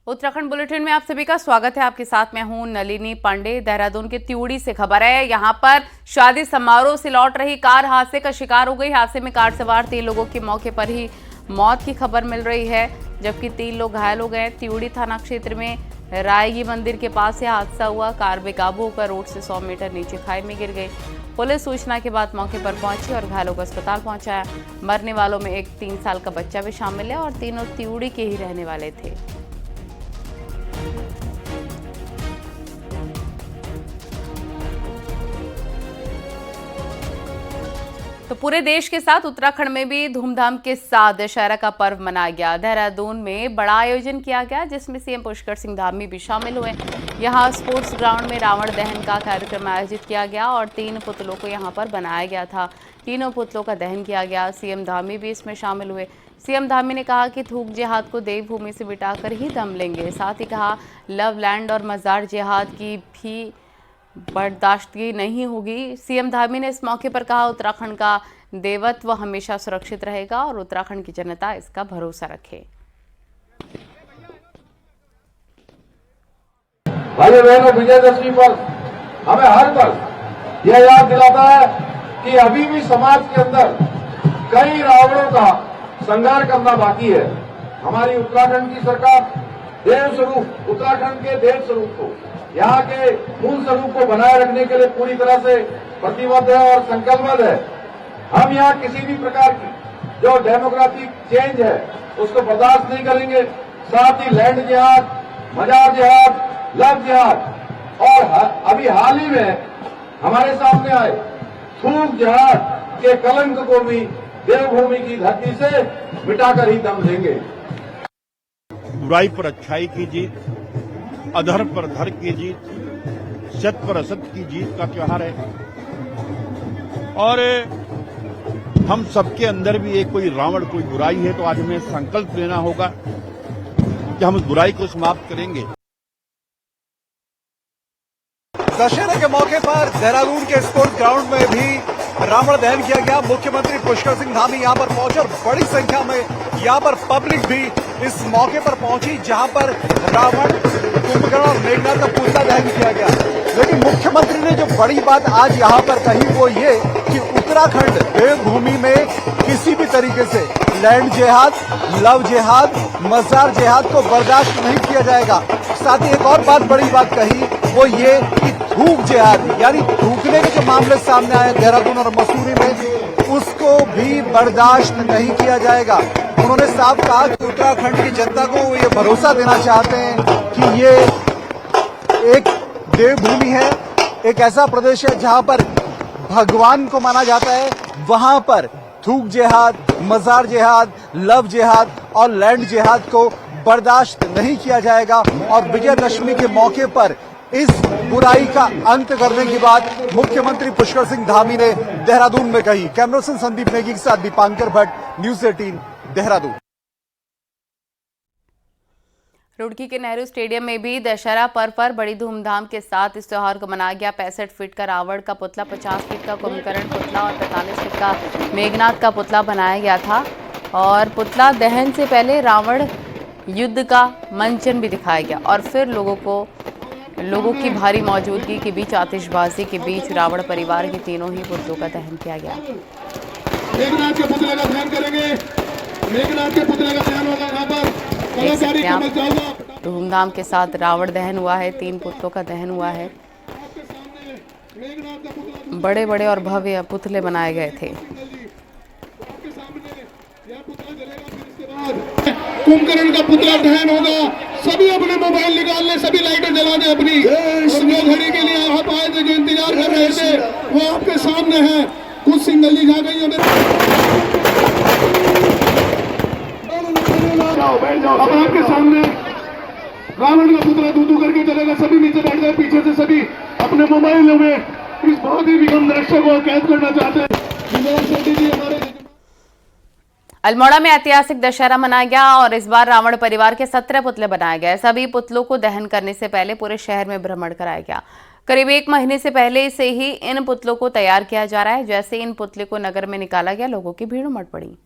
Uttarakhand bulletin में आप सभी का स्वागत है। आपके साथ मैं हूं नलिनी पांडे। देहरादून के त्यूड़ी से खबर है। यहां पर शादी समारोह से लौट रही कार हादसे का शिकार हो गई। हादसे में कार सवार 3 लोगों की मौके पर ही मौत की खबर मिल रही है, जबकि 3 लोग घायल हो गए। त्यूड़ी थाना क्षेत्र में रायगी मंदिर के पास यह हादसा हुआ। कार बेकाबू होकर रोड से 100 मीटर नीचे खाई में गिर गई। पुलिस सूचना के बाद मौके पर पहुंची और घायलों को अस्पताल पहुंचाया। मरने वालों में एक 3 साल का बच्चा भी शामिल है और तीनों त्यूड़ी के ही रहने वाले थे। तो पूरे देश के साथ उत्तराखंड में भी धूमधाम के साथ दशहरा का पर्व मनाया गया। देहरादून में बड़ा आयोजन किया गया, जिसमें सीएम पुष्कर सिंह धामी भी शामिल हुए। यहां स्पोर्ट्स ग्राउंड में रावण दहन का कार्यक्रम आयोजित किया गया और 3 पुतलों को यहां पर बनाया गया था। तीनों पुतलों का दहन किया गया। सीएम धामी भी इसमें शामिल हुए। सीएम धामी ने कहा कि थूक जिहाद को देवभूमि से मिटाकर ही दम लेंगे। साथ ही कहा लव लैंड और मजार जिहाद की भी बर्दाश्तगी नहीं होगी। सीएम धामी ने इस मौके पर कहा उत्तराखंड का देवत्व हमेशा सुरक्षित रहेगा और उत्तराखंड की जनता इसका भरोसा रखे। भाई बहनों, विजयदशमी पर हमें हर पल यह याद दिलाता है कि अभी भी समाज के अंदर कई रावणों का संहार करना बाकी है। हमारी उत्तराखंड की सरकार देव स्वरूप, उत्तराखंड के देव स्वरूप को, यहाँ के मूल स्वरूप को बनाए रखने के लिए पूरी तरह से प्रतिबद्ध है और संकल्पबद्ध है। हम यहाँ किसी भी प्रकार की जो डेमोक्रेटिक चेंज है उसको बर्दाश्त नहीं करेंगे। साथ ही लैंड जिहाद, मजार जिहाद, लव जिहाद और अभी हाल ही में हमारे सामने आए थूक जिहाद के कलंक को भी देवभूमि की धरती से मिटाकर ही दम लेंगे। बुराई पर अच्छाई की जीत, अधर्म पर धर्म की जीत, सत्य पर असत्य की जीत का त्योहार है। और हम सबके अंदर भी एक कोई रावण, कोई बुराई है, तो आज हमें संकल्प लेना होगा कि हम उस बुराई को समाप्त करेंगे। दशहरे के मौके पर देहरादून के स्पोर्ट्स ग्राउंड में भी रावण दहन किया गया। मुख्यमंत्री पुष्कर सिंह धामी यहां पर पहुंचे और बड़ी संख्या में यहां पर पब्लिक भी इस मौके पर पहुंची, जहां पर रावण, कुंभकर्ण और मेघनाथ का पुतला दहन किया गया। लेकिन मुख्यमंत्री ने जो बड़ी बात आज यहां पर कही वो ये कि उत्तराखंड देवभूमि में किसी भी तरीके से लैंड जिहाद, लव जिहाद, मजार जिहाद को बर्दाश्त नहीं किया जाएगा। साथ ही एक और बड़ी बात कही वो ये कि थूक जिहाद, यानी थूकने के जो मामले सामने आए देहरादून और मसूरी में, उसको भी बर्दाश्त नहीं किया जाएगा। उन्होंने साफ कहा कि उत्तराखंड की जनता को ये भरोसा देना चाहते हैं कि ये एक देवभूमि है, एक ऐसा प्रदेश है जहां पर भगवान को माना जाता है। वहां पर थूक जिहाद, मजार जिहाद, लव जिहाद और लैंड जिहाद को बर्दाश्त नहीं किया जाएगा। और विजयदशमी के मौके पर इस बुराई का अंत करने की बात मुख्यमंत्री पुष्कर सिंह धामी ने देहरादून में कही। कैमरा पर्सन संदीप नेगी के साथ दीपांकर भट्ट, न्यूज़ 18 देहरादून। रुड़की के नेहरू स्टेडियम में भी दशहरा पर्व पर बड़ी धूमधाम के साथ इस त्योहार को मनाया गया। 65 फीट का रावण का पुतला, 50 फीट का कुंभकर्ण पुतला और 45 फीट का मेघनाथ का पुतला बनाया गया था। और पुतला दहन से पहले रावण युद्ध का मंचन भी दिखाया गया और फिर लोगों की भारी मौजूदगी के बीच, आतिशबाजी के बीच रावण परिवार के तीनों ही पुतलों का दहन किया गया। मेघनाथ के पुतले का दहन करेंगे। मेघनाथ के पुतले का दहन होगा यहाँ पर। धूमधाम के साथ रावण दहन हुआ है, 3 पुतलों का दहन हुआ है। बड़े बड़े और भव्य पुतले बनाए गए थे। कुंभकर्ण का पुतला दहन होगा। सभी अपने मोबाइल निकाल ले, सभी लाइटें जला दें अपनी। और जो घड़ी के लिए आप आए थे, जो इंतजार कर रहे थे, वो आपके सामने है। कुछ सिंगल ली जा गई है। अब आपके सामने रावण का पुतला दूधू करके चलेगा। सभी नीचे बैठ गए, पीछे से सभी अपने मोबाइल में इस बहुत ही विगम दृश्य को कैद करना चाहते हैं। अल्मोड़ा में ऐतिहासिक दशहरा मनाया गया और इस बार रावण परिवार के 17 पुतले बनाए गए। सभी पुतलों को दहन करने से पहले पूरे शहर में भ्रमण कराया गया। करीब 1 महीने से पहले से ही इन पुतलों को तैयार किया जा रहा है। जैसे इन पुतले को नगर में निकाला गया, लोगों की भीड़ उमड़ पड़ी।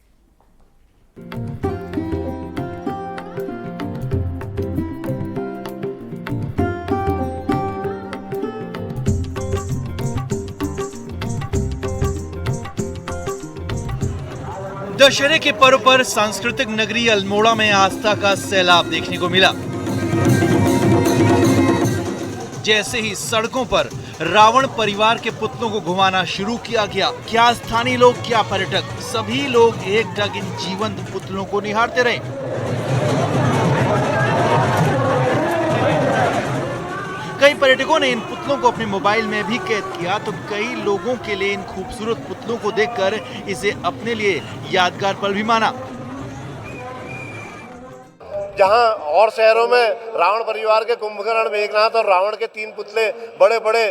दशहरे के पर्व पर सांस्कृतिक नगरी अल्मोड़ा में आस्था का सैलाब देखने को मिला। जैसे ही सड़कों पर रावण परिवार के पुतलों को घुमाना शुरू किया गया, क्या स्थानीय लोग क्या पर्यटक, सभी लोग एकटक इन जीवंत पुतलों को निहारते रहे। कई पर्यटकों ने इन पुतलों को अपने मोबाइल में भी कैद किया, तो कई लोगों के लिए इन खूबसूरत पुतलों को देखकर इसे अपने लिए यादगार पल भी माना। जहां और शहरों में रावण परिवार के कुंभकर्ण, मेघनाथ और रावण के 3 पुतले बड़े बड़े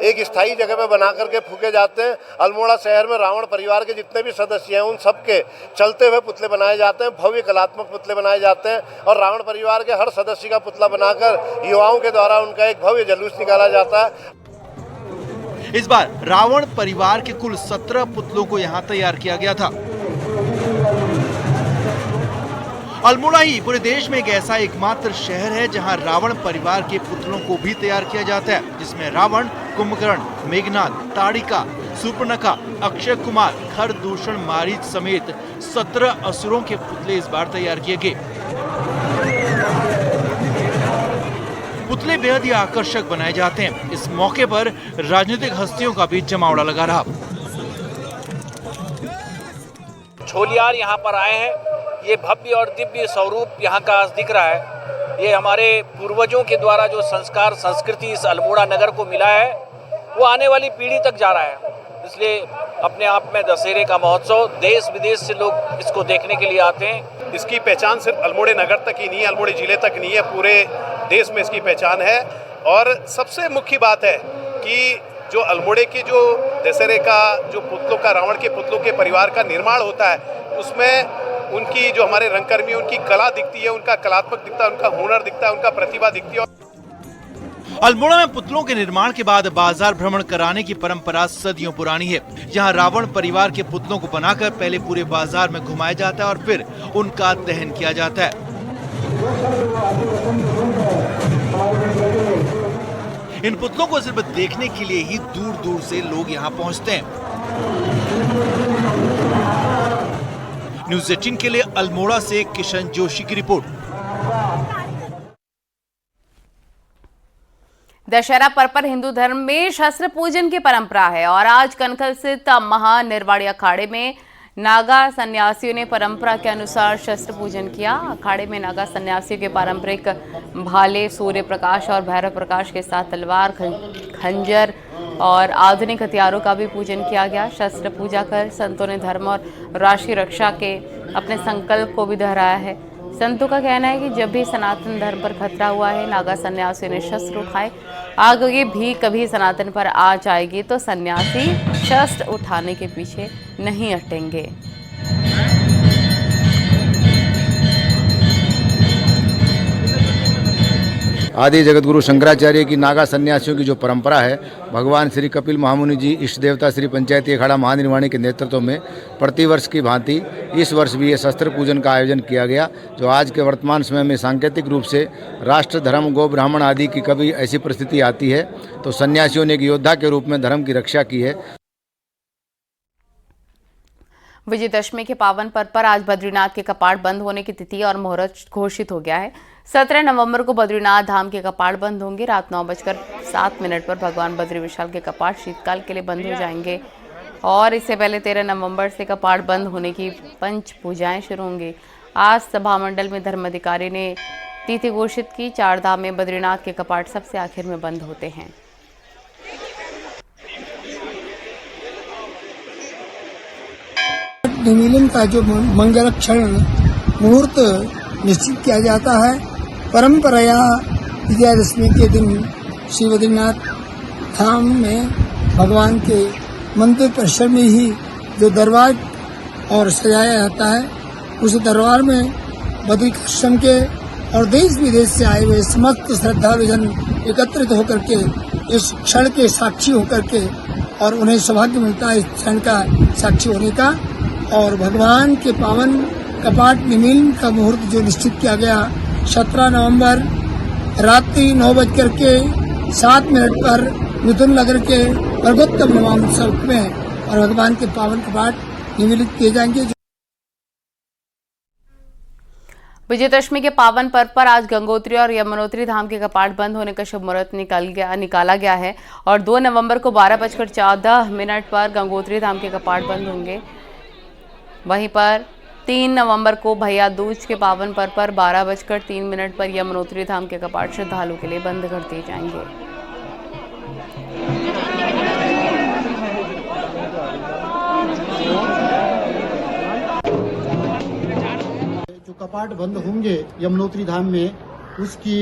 एक स्थायी जगह पे बना करके फूके जाते हैं, अल्मोड़ा शहर में रावण परिवार के जितने भी सदस्य हैं उन सबके चलते हुए पुतले बनाए जाते हैं, भव्य कलात्मक पुतले बनाए जाते हैं और रावण परिवार के हर सदस्य का पुतला बनाकर युवाओं के द्वारा उनका एक भव्य जुलूस निकाला जाता है। इस बार रावण परिवार के कुल 17 पुतलों को यहाँ तैयार किया गया था। अल्मोड़ा ही पूरे देश में एक ऐसा एकमात्र शहर है जहां रावण परिवार के पुतलों को भी तैयार किया जाता है, जिसमें रावण, कुंभकर्ण, मेघनाथ, ताड़िका, शूर्पणखा, अक्षय कुमार, खरदूषण, मारीच समेत 17 असुरों के पुतले इस बार तैयार किए गए। पुतले बेहद ही आकर्षक बनाए जाते हैं। इस मौके पर राजनीतिक हस्तियों का भी जमावड़ा लगा रहा। छोलियार यहाँ पर आए हैं, ये भव्य और दिव्य स्वरूप यहाँ का आज दिख रहा है। ये हमारे पूर्वजों के द्वारा जो संस्कार संस्कृति इस अल्मोड़ा नगर को मिला है वो आने वाली पीढ़ी तक जा रहा है। इसलिए अपने आप में दशहरे का महोत्सव, देश विदेश से लोग इसको देखने के लिए आते हैं। इसकी पहचान सिर्फ अल्मोड़े नगर तक ही नहीं है, अल्मोड़े जिले तक नहीं है, पूरे देश में इसकी पहचान है। और सबसे मुख्य बात है कि जो अल्मोड़े के जो दशहरे का जो पुतलों का, रावण के पुतलों के परिवार का निर्माण होता है, उसमें उनकी जो हमारे रंगकर्मी, उनकी कला दिखती है, उनका कलात्मक दिखता है, उनका हुनर दिखता है, उनका प्रतिभा दिखती है। अल्मोड़ा में पुतलों के निर्माण के बाद बाजार भ्रमण कराने की परंपरा सदियों पुरानी है। यहाँ रावण परिवार के पुतलों को बनाकर पहले पूरे बाजार में घुमाया जाता है और फिर उनका दहन किया जाता है। इन पुतलों को सिर्फ देखने के लिए ही दूर दूर से लोग यहाँ पहुँचते हैं। न्यूज़ 18 के लिए अल्मोड़ा से किशन जोशी की रिपोर्ट। दशहरा पर्व पर हिंदू धर्म में शस्त्र पूजन की परंपरा है और आज कनखल स्थित महानिर्वाणी अखाड़े में नागा सन्यासियों ने परंपरा के अनुसार शस्त्र पूजन किया। अखाड़े में नागा सन्यासियों के पारंपरिक भाले, सूर्य प्रकाश और भैरव प्रकाश के साथ तलवार, खंजर और आधुनिक हथियारों का भी पूजन किया गया। शस्त्र पूजा कर संतों ने धर्म और राष्ट्रीय रक्षा के अपने संकल्प को भी दोहराया है। संतों का कहना है कि जब भी सनातन धर्म पर खतरा हुआ है, नागा सन्यासियों ने शस्त्र उठाए। आगे भी कभी सनातन पर आ जाएगी तो सन्यासी शस्त्र उठाने के पीछे नहीं हटेंगे। आदि जगतगुरु शंकराचार्य की नागा सन्यासियों की जो परंपरा है, भगवान श्री कपिल महामुनि जी, इष्ट देवता श्री पंचायती अखाड़ा महानिर्वाणी के नेतृत्व में प्रतिवर्ष की भांति इस वर्ष भी ये शस्त्र पूजन का आयोजन किया गया, जो आज के वर्तमान समय में सांकेतिक रूप से राष्ट्र, धर्म, गौ ब्राह्मण आदि की कभी ऐसी परिस्थिति आती है तो सन्यासियों ने एक योद्धा के रूप में धर्म की रक्षा की है। विजयदशमी के पावन पर्व पर आज बद्रीनाथ के कपाट बंद होने की तिथि और मुहूर्त घोषित हो गया है। 17 नवंबर को बद्रीनाथ धाम के कपाट बंद होंगे। रात 9:07 पर भगवान बद्री विशाल के कपाट शीतकाल के लिए बंद हो जाएंगे और इससे पहले 13 नवंबर से कपाट बंद होने की पंच पूजाएं शुरू होंगी। आज सभा मंडल में धर्माधिकारी ने तिथि घोषित की। 4 धाम में बद्रीनाथ के कपाट सबसे आखिर में बंद होते हैं। निमीलन का जो मंगलक्षण मुहूर्त निश्चित किया जाता है। परंपराया विजयादशमी के दिन श्री बद्रीनाथ धाम में भगवान के मंदिर परिसर में ही जो दरबार और सजाया जाता है, उस दरबार में बद्रिकाश्रम के और देश विदेश से आए हुए समस्त श्रद्धालु जन एकत्रित होकर के इस क्षण के साक्षी होकर के, और उन्हें सौभाग्य मिलता है इस क्षण का साक्षी होने का। और भगवान के पावन कपाट निमीलन का मुहूर्त जो निश्चित किया गया 17 नवंबर रात्रि 9:07 पर मिथुन नगर के पर्वोत्तम नवम उत्सव में और भगवान के पावन कपाट निमीलित किए जाएंगे। विजयदशमी के पावन पर्व पर आज गंगोत्री और यमुनोत्री धाम के कपाट बंद होने का शुभ मुहूर्त निकाला गया है और 2 नवंबर को 12:14 पर गंगोत्री धाम के कपाट बंद होंगे। वहीं पर 3 नवंबर को भैया दूज के पावन पर्व पर 12:03 पर यमुनोत्री धाम के कपाट श्रद्धालुओं के लिए बंद कर दिए जाएंगे। जो कपाट बंद होंगे यमुनोत्री धाम में, उसकी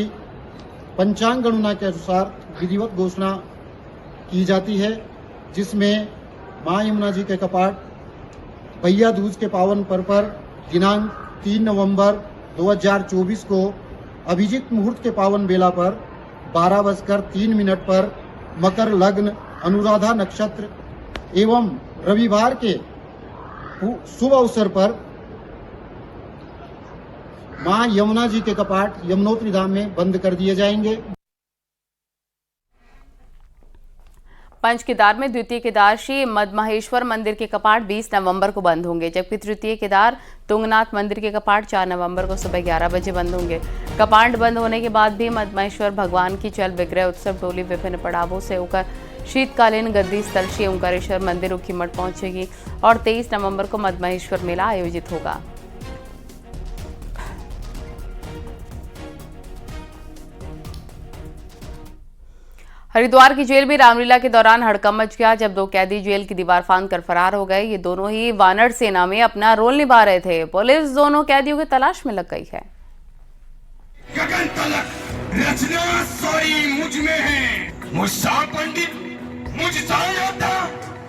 पंचांग गणना के अनुसार विधिवत घोषणा की जाती है, जिसमें मां यमुना जी के कपाट भैया दूज के पावन पर्व पर दिनांक 3 नवंबर 2024 को अभिजीत मुहूर्त के पावन बेला पर 12:03 पर मकर लग्न अनुराधा नक्षत्र एवं रविवार के शुभ अवसर पर मां यमुना जी के कपाट यमुनोत्री धाम में बंद कर दिए जाएंगे। पंच केदार में द्वितीय केदार श्री मदमहेश्वर मंदिर के कपाट 20 नवंबर को बंद होंगे, जबकि तृतीय केदार तुंगनाथ मंदिर के कपाट 4 नवंबर को सुबह 11 बजे बंद होंगे। कपाट बंद होने के बाद भी मदमहेश्वर भगवान की चल विग्रह उत्सव टोली विभिन्न पड़ावों से होकर शीतकालीन गद्दी स्थल श्री ओंकारेश्वर मंदिर ऊखीमठ पहुंचेगी और 23 नवंबर को मदमहेश्वर मेला आयोजित होगा। हरिद्वार की जेल में रामलीला के दौरान हड़कंप मच गया जब 2 कैदी जेल की दीवार फांदकर फरार हो गए। ये दोनों ही वानर सेना में अपना रोल निभा रहे थे। पुलिस दोनों कैदियों की तलाश में लग गई है। गगन तलक रचना सोई मुझ में है, मुझसा पंडित मुझसा योद्धा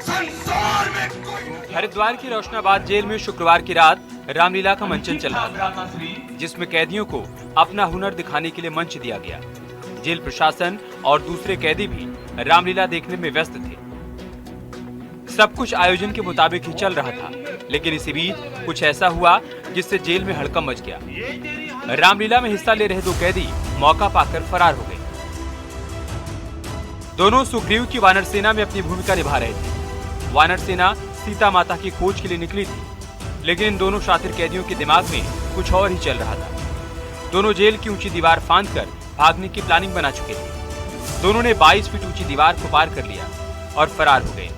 संसार में कोई। हरिद्वार की रोशनाबाद जेल में शुक्रवार की रात रामलीला का मंचन चल रहा था, जिसमें कैदियों को अपना हुनर दिखाने के लिए मंच दिया गया। जेल प्रशासन और दूसरे कैदी भी रामलीला देखने में व्यस्त थे। सब कुछ आयोजन के मुताबिक ही चल रहा था, लेकिन इसी बीच कुछ ऐसा हुआ जिससे जेल में हड़कंप मच गया। रामलीला में हिस्सा ले रहे 2 कैदी मौका पाकर फरार हो गए। दोनों सुग्रीव की वानर सेना में अपनी भूमिका निभा रहे थे। वानर सेना सीता माता की खोज के लिए निकली थी, लेकिन इन दोनों शातिर कैदियों के दिमाग में कुछ और ही चल रहा था। दोनों जेल की ऊंची दीवार फांदकर भागने की प्लानिंग बना चुके थे। दोनों ने 22 फीट ऊंची दीवार को पार कर लिया और फरार हो गए।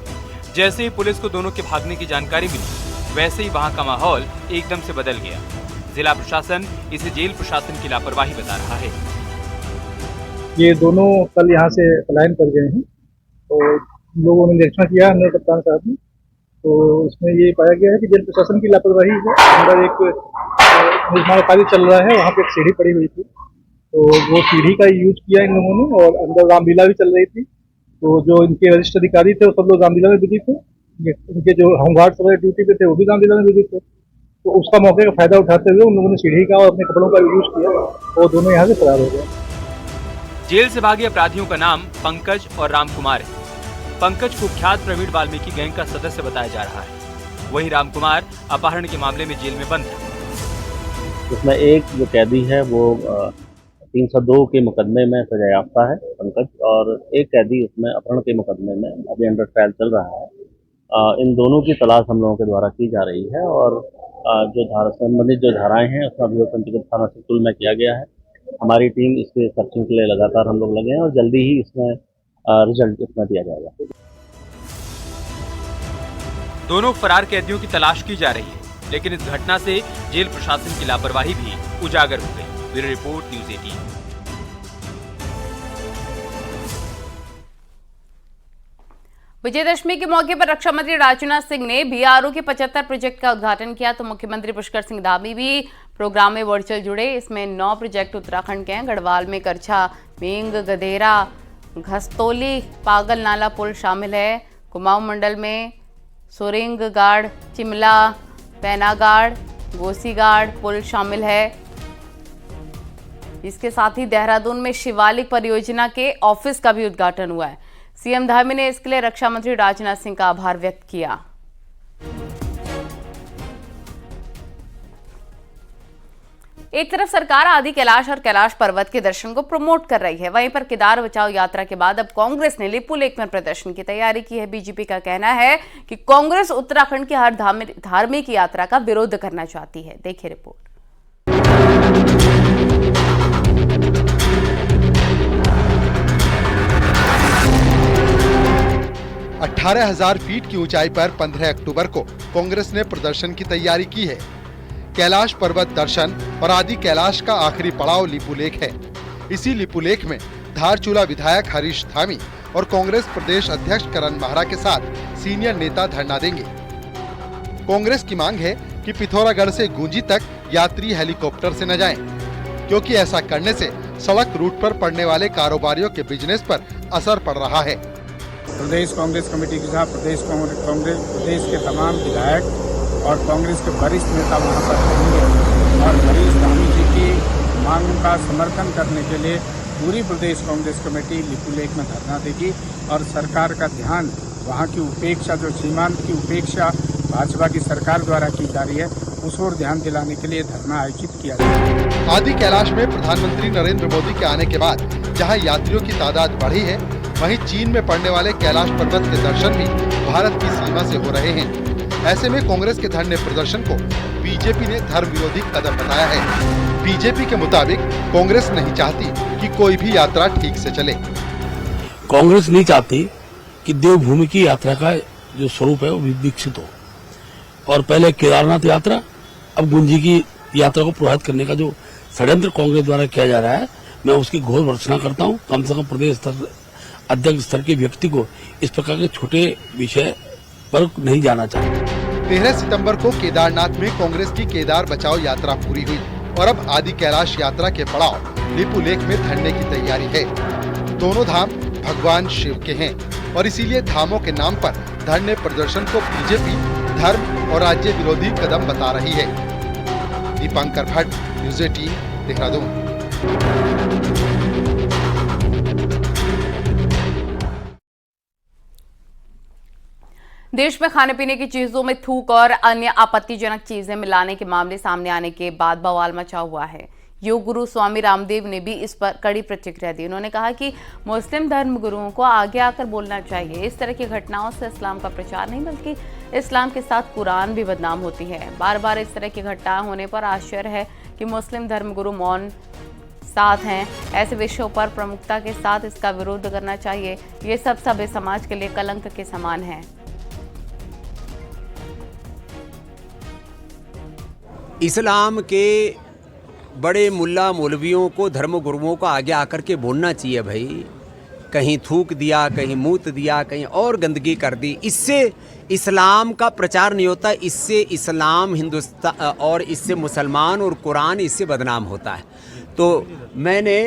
जैसे ही पुलिस को दोनों के भागने की जानकारी मिली, वैसे ही वहां का माहौल एकदम से बदल गया। जिला प्रशासन इसे जेल प्रशासन की लापरवाही बता रहा है। ये दोनों कल यहाँ से पलायन कर गए हैं, तो लोगों ने निरीक्षण किया अंदर कप्तान साहब ने, तो इसमें ये पाया गया है कि जेल प्रशासन की लापरवाही है। अंदर एक निर्माण कार्य चल रहा है, वहाँ पे एक सीढ़ी पड़ी हुई थी, तो वो सीढ़ी का यूज किया इन लोगों ने, और अंदर रामलीला भी चल रही थी, तो जो इनके वरिष्ठ अधिकारी थे वो सब लोग रामलीला में बिजी थे। इनके जो होमगार्ड सब ड्यूटी पे थे वो भी रामलीला में बिजी थे, तो उसका मौके का फायदा उठाते हुए उन लोगों ने सीढ़ी का और अपने कपड़ों का यूज किया और दोनों यहाँ से फरार हो गए। जेल से भागे अपराधियों का नाम पंकज और रामकुमार है। पंकज कुख्यात प्रवीण वाल्मीकि गैंग का सदस्य बताया जा रहा है। वहीं रामकुमार अपहरण के मामले में जेल में बंद है। उसमें एक जो कैदी है वो 302 के मुकदमे में सजायाफ्ता है पंकज, और एक कैदी उसमें अपहरण के मुकदमे में अभी अंडर ट्रायल चल रहा है। इन दोनों की तलाश हम लोगों के द्वारा की जा रही है, और जो संबंधित जो धाराएं हैं उसका अभियोग पंचगढ़ थाना सितुल में किया गया है। हमारी टीम इसके सर्चिंग के लिए लगातार हम लोग लगे हैं और जल्दी ही इसमें रिजल्ट इसमें दिया जाएगा। दोनों फरार कैदियों की तलाश की जा रही है, लेकिन इस घटना से जेल प्रशासन की लापरवाही भी उजागर हो गई। Bureau report, news 18। विजयदशमी के मौके पर रक्षा मंत्री राजनाथ सिंह ने बीआरओ के 75 प्रोजेक्ट का उद्घाटन किया, तो मुख्यमंत्री पुष्कर सिंह धामी भी प्रोग्राम में वर्चुअल जुड़े। इसमें 9 प्रोजेक्ट उत्तराखंड के हैं। गढ़वाल में करछा, मेंग, गधेरा, घस्तोली, पागल नाला पुल शामिल है। कुमाऊं मंडल में सोरेंगगाड़, चिमला, पैनागाड़, गोसीगाड़ पुल शामिल है। इसके साथ ही देहरादून में शिवालिक परियोजना के ऑफिस का भी उद्घाटन हुआ है। सीएम धामी ने इसके लिए रक्षा मंत्री राजनाथ सिंह का आभार व्यक्त किया। एक तरफ सरकार आदि कैलाश और कैलाश पर्वत के दर्शन को प्रमोट कर रही है, वहीं पर केदार बचाओ यात्रा के बाद अब कांग्रेस ने लिपु लेक में प्रदर्शन की तैयारी की है। बीजेपी का कहना है कि कांग्रेस उत्तराखंड की हर धार्मिक यात्रा का विरोध करना चाहती है। देखिए रिपोर्ट। 18,000 फीट की ऊंचाई पर 15 अक्टूबर को कांग्रेस ने प्रदर्शन की तैयारी की है। कैलाश पर्वत दर्शन और आदि कैलाश का आखिरी पड़ाव लिपुलेख है। इसी लिपुलेख में धारचूला विधायक हरीश धामी और कांग्रेस प्रदेश अध्यक्ष करण माहरा के साथ सीनियर नेता धरना देंगे। कांग्रेस की मांग है कि पिथौरागढ़ से गूंजी तक यात्री हेलीकॉप्टर से न जाएं, क्योंकि ऐसा करने से सड़क रूट पर पड़ने वाले कारोबारियों के बिजनेस पर असर पड़ रहा है। प्रदेश कांग्रेस कमेटी के साथ प्रदेश के तमाम विधायक और कांग्रेस के वरिष्ठ नेता वहां पर रहेंगे और हरीश धामी जी की मांग का समर्थन करने के लिए पूरी प्रदेश कांग्रेस कमेटी लिपुलेख में धरना देगी और सरकार का ध्यान वहां की उपेक्षा, जो सीमांत की उपेक्षा भाजपा की सरकार द्वारा की जा रही है, उस ओर ध्यान दिलाने के लिए धरना आयोजित किया जाएगा। आदि कैलाश में प्रधानमंत्री नरेंद्र मोदी के आने के बाद जहां यात्रियों की तादाद बढ़ी है, वहीं चीन में पड़ने वाले कैलाश पर्वत के दर्शन भी भारत की सीमा से हो रहे हैं। ऐसे में कांग्रेस के धरने प्रदर्शन को बीजेपी ने धर्म विरोधी कदम बताया है। बीजेपी के मुताबिक कांग्रेस नहीं चाहती कि कोई भी यात्रा ठीक से चले। कांग्रेस नहीं चाहती कि देवभूमि की यात्रा का जो स्वरूप है वो विकसित हो, और पहले केदारनाथ यात्रा, अब गुंजी की यात्रा को प्रभावित करने का जो षड्यंत्र कांग्रेस द्वारा किया जा रहा है, मैं उसकी घोर भर्त्सना करता हूं। कम से कम प्रदेश स्तर अध्यक्ष स्तर के व्यक्ति को इस प्रकार के छोटे विषय पर नहीं जाना चाहिए। 13 सितंबर को केदारनाथ में कांग्रेस की केदार बचाओ यात्रा पूरी हुई और अब आदि कैलाश यात्रा के पड़ाव लिपुलेख में धरने की तैयारी है। दोनों धाम भगवान शिव के हैं और इसीलिए धामों के नाम पर धरने प्रदर्शन को बीजेपी धर्म और राज्य विरोधी कदम बता रही है। दीपांकर भट्ट, न्यूज़ 18, देहरादून। देश में खाने पीने की चीजों में थूक और अन्य आपत्तिजनक चीजें मिलाने के मामले सामने आने के बाद बवाल मचा हुआ है। योग गुरु स्वामी रामदेव ने भी इस पर कड़ी प्रतिक्रिया दी। उन्होंने कहा कि मुस्लिम धर्म गुरुओं को आगे आकर बोलना चाहिए। इस तरह की घटनाओं से इस्लाम का प्रचार नहीं बल्कि इस्लाम के साथ कुरान भी बदनाम होती है। बार बार इस तरह की घटनाएं होने पर आश्चर्य है कि मुस्लिम धर्म गुरु मौन साथ हैं। ऐसे विषयों पर प्रमुखता के साथ इसका विरोध करना चाहिए। ये सब सभ्य समाज के लिए कलंक के समान है। इस्लाम के बड़े मुल्ला मौलवियों को, धर्म गुरुओं को आगे आकर के बोलना चाहिए भाई। कहीं थूक दिया, कहीं मूत दिया, कहीं और गंदगी कर दी, इससे इस्लाम का प्रचार नहीं होता। इससे इस्लाम, हिंदुस्तान और इससे मुसलमान और कुरान इससे बदनाम होता है। तो मैंने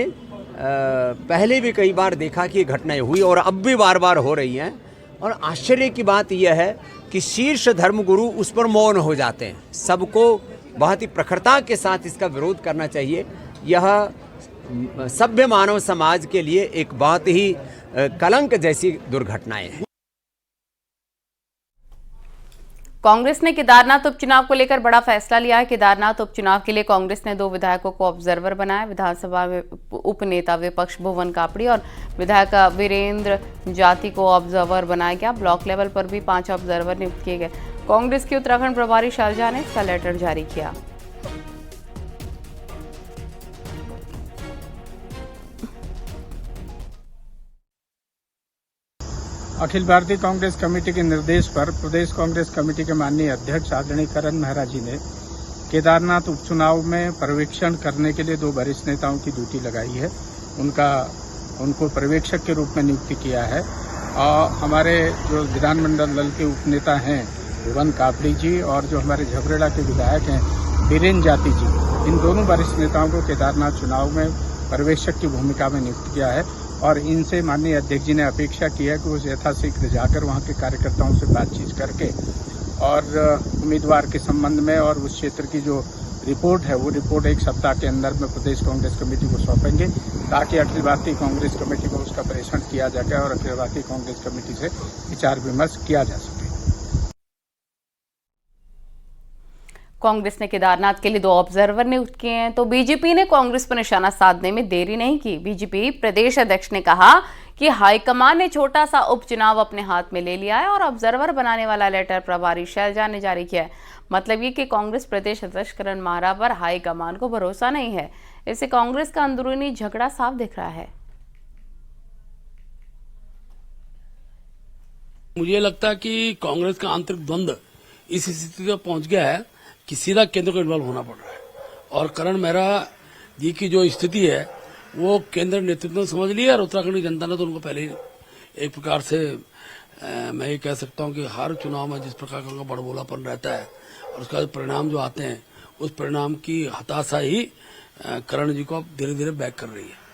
पहले भी कई बार देखा कि ये घटनाएं हुई और अब भी बार बार हो रही हैं। और आश्चर्य की बात यह है कि शीर्ष धर्मगुरु उस पर मौन हो जाते हैं। सबको बहुत ही प्रखरता के साथ इसका विरोध करना चाहिए। यह सभ्य मानव समाज के लिए एक बहुत ही कलंक जैसी दुर्घटनाएं हैं। कांग्रेस ने केदारनाथ उपचुनाव को लेकर बड़ा फैसला लिया है। केदारनाथ उपचुनाव के लिए कांग्रेस ने 2 विधायकों को ऑब्जर्वर बनाया। विधानसभा में उपनेता विपक्ष भुवन कापड़ी और विधायक वीरेंद्र जाति को ऑब्जर्वर बनाया गया। ब्लॉक लेवल पर भी 5 ऑब्जर्वर नियुक्त किए गए। कांग्रेस की उत्तराखंड प्रभारी शैलजा ने इसका लेटर जारी किया। अखिल भारतीय कांग्रेस कमेटी के निर्देश पर प्रदेश कांग्रेस कमेटी के माननीय अध्यक्ष आदरणीय करण माहरा जी ने केदारनाथ उपचुनाव में पर्यवेक्षण करने के लिए 2 वरिष्ठ नेताओं की ड्यूटी लगाई है। उनको पर्यवेक्षक के रूप में नियुक्ति किया है। और हमारे जो विधानमंडल दल के उपनेता हैं भुवन कापड़ी जी और जो हमारे झबरेड़ा के विधायक हैं वीरेंद्र जाति जी, इन दोनों वरिष्ठ नेताओं को केदारनाथ चुनाव में पर्यवेक्षक की भूमिका में नियुक्त किया है। और इनसे माननीय अध्यक्ष जी ने अपेक्षा की है कि वो यथाशीघ्र जाकर वहाँ के कार्यकर्ताओं से बातचीत करके और उम्मीदवार के संबंध में और उस क्षेत्र की जो रिपोर्ट है वो रिपोर्ट 1 सप्ताह के अंदर में प्रदेश कांग्रेस कमेटी को सौंपेंगे, ताकि अखिल भारतीय कांग्रेस कमेटी को उसका प्रेषण किया जा सके और अखिल भारतीय कांग्रेस कमेटी से विचार विमर्श किया जा सके। कांग्रेस ने केदारनाथ के लिए 2 ऑब्जर्वर नियुक्त किए हैं, तो बीजेपी ने कांग्रेस पर निशाना साधने में देरी नहीं की। बीजेपी प्रदेश अध्यक्ष ने कहा कि हाईकमान ने छोटा सा उपचुनाव अपने हाथ में ले लिया है और ऑब्जर्वर बनाने वाला लेटर प्रभारी शैलजा ने जारी किया है। मतलब ये कि कांग्रेस प्रदेश अध्यक्ष करण माहरा पर हाईकमान को भरोसा नहीं है। इससे कांग्रेस का अंदरूनी झगड़ा साफ दिख रहा है। मुझे लगता है कि कांग्रेस का आंतरिक द्वंद्व इस स्थिति तक पहुंच गया है कि सीधा केंद्र को इन्वॉल्व होना पड़ रहा है और करण मेहरा जी की जो स्थिति है वो केंद्र नेतृत्व ने समझ लिया और उत्तराखंड की जनता ने तो उनको पहले ही एक प्रकार से मैं ये कह सकता हूं कि हर चुनाव में जिस प्रकार का उनका बड़बोलापन रहता है और उसका परिणाम जो आते हैं उस परिणाम की हताशा ही करण जी को अब धीरे धीरे बैक कर रही है।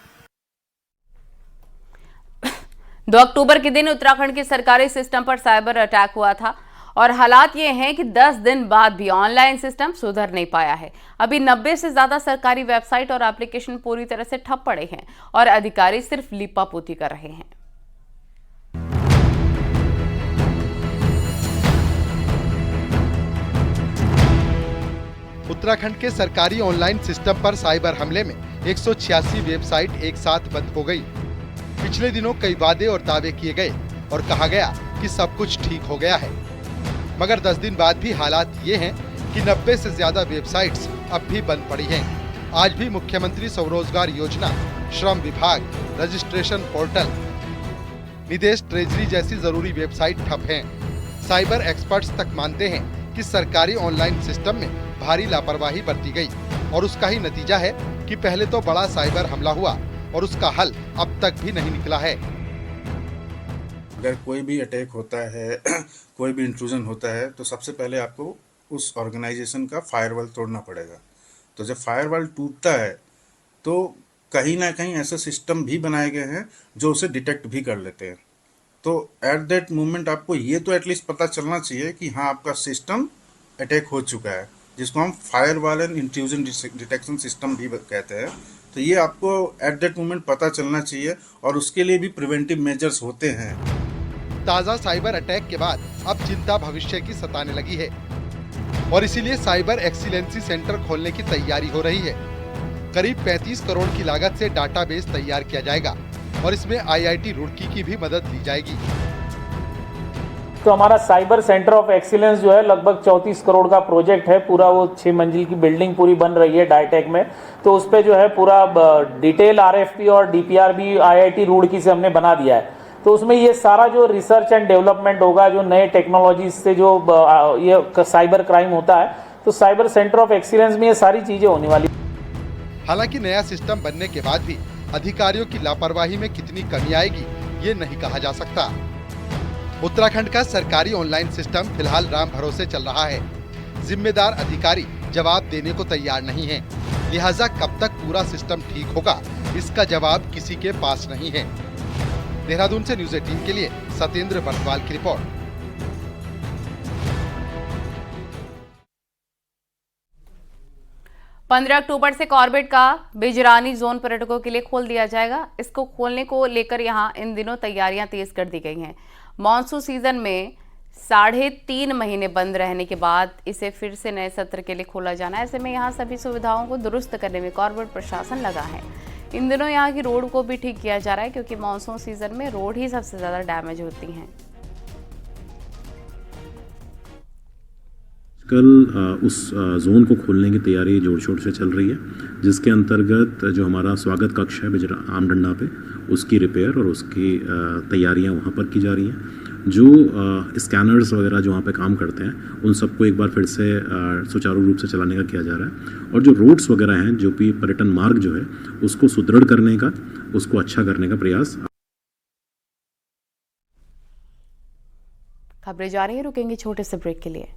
2 अक्टूबर के दिन उत्तराखंड के सरकारी सिस्टम पर साइबर अटैक हुआ था और हालात ये हैं कि 10 दिन बाद भी ऑनलाइन सिस्टम सुधर नहीं पाया है। अभी 90 से ज्यादा सरकारी वेबसाइट और एप्लीकेशन पूरी तरह से ठप पड़े हैं और अधिकारी सिर्फ लीपापोती कर रहे हैं। उत्तराखंड के सरकारी ऑनलाइन सिस्टम पर साइबर हमले में 186 वेबसाइट एक साथ बंद हो गई। पिछले दिनों कई वादे और दावे किए गए और कहा गया कि सब कुछ ठीक हो गया है, मगर 10 दिन बाद भी हालात ये हैं कि 90 से ज्यादा वेबसाइट्स अब भी बंद पड़ी हैं। आज भी मुख्यमंत्री स्वरोजगार योजना, श्रम विभाग, रजिस्ट्रेशन पोर्टल, निदेश ट्रेजरी जैसी जरूरी वेबसाइट ठप हैं। साइबर एक्सपर्ट्स तक मानते हैं कि सरकारी ऑनलाइन सिस्टम में भारी लापरवाही बरती गई और उसका ही नतीजा है कि पहले तो बड़ा साइबर हमला हुआ और उसका हल अब तक भी नहीं निकला है। अगर कोई भी अटैक होता है, कोई भी इंट्रूजन होता है, तो सबसे पहले आपको उस ऑर्गेनाइजेशन का फायरवॉल तोड़ना पड़ेगा। तो जब फायरवॉल टूटता है तो कहीं ना कहीं ऐसे सिस्टम भी बनाए गए हैं जो उसे डिटेक्ट भी कर लेते हैं। तो एट दैट मोमेंट आपको ये तो एटलीस्ट पता चलना चाहिए कि हाँ, आपका सिस्टम अटैक हो चुका है, जिसको हम firewall and intrusion detection system भी कहते हैं। तो ये आपको एट दैट मोमेंट पता चलना चाहिए और उसके लिए भी प्रिवेंटिव मेजर्स होते हैं। ताज़ा साइबर अटैक के बाद अब चिंता भविष्य की सताने लगी है और इसीलिए साइबर एक्सीलेंसी सेंटर खोलने की तैयारी हो रही है। करीब 35 करोड़ की लागत से डाटाबेस तैयार किया जाएगा और इसमें IIT रुड़की की भी मदद ली जाएगी। तो हमारा साइबर सेंटर ऑफ एक्सीलेंस जो है लगभग 34 करोड़ का प्रोजेक्ट है। पूरा वो 6 मंजिल की बिल्डिंग पूरी बन रही है डाइटेक में। तो उस पे जो है पूरा डिटेल RFP और DPR भी IIT रुड़की से हमने बना दिया है। तो उसमें ये सारा जो रिसर्च एंड डेवलपमेंट होगा, जो नए टेक्नोलॉजीज से जो ये साइबर क्राइम होता है, तो साइबर सेंटर ऑफ एक्सीलेंस में ये सारी चीजें होने वाली। हालांकि नया सिस्टम बनने के बाद भी अधिकारियों की लापरवाही में कितनी कमी आएगी ये नहीं कहा जा सकता। उत्तराखंड का सरकारी ऑनलाइन सिस्टम फिलहाल राम भरोसे चल रहा है। जिम्मेदार अधिकारी जवाब देने को तैयार नहीं है, लिहाजा कब तक पूरा सिस्टम ठीक होगा इसका जवाब किसी के पास नहीं है। देहरादून से न्यूज़ 18 के लिए सत्येंद्र बंसवाल की रिपोर्ट। पंद्रह अक्टूबर से कॉर्बेट का बिजरानी जोन पर्यटकों के लिए खोल दिया जाएगा। इसको खोलने को लेकर यहां इन दिनों तैयारियां तेज कर दी गई हैं। मॉनसून सीजन में 3.5 महीने बंद रहने के बाद इसे फिर से नए सत्र के लिए खोला जाना है। ऐसे में यहाँ सभी सुविधाओं को दुरुस्त करने में कॉर्बेट प्रशासन लगा है। इन दिनों यहाँ की रोड को भी ठीक किया जा रहा है, क्योंकि मॉनसून सीजन में रोड ही सबसे ज्यादा डैमेज होती हैं। कल उस जोन को खोलने की तैयारी जोर शोर से चल रही है, जिसके अंतर्गत जो हमारा स्वागत कक्ष है आमडंडा पे, उसकी रिपेयर और उसकी तैयारियां वहाँ पर की जा रही हैं। जो स्कैनर्स वगैरह जो वहाँ पे काम करते हैं उन सबको एक बार फिर से सुचारू रूप से चलाने का किया जा रहा है। और जो रोड्स वगैरह हैं, जो भी पर्यटन मार्ग जो है उसको सुदृढ़ करने का, उसको अच्छा करने का प्रयास। खबरें जारी है, रुकेंगे छोटे से ब्रेक के लिए।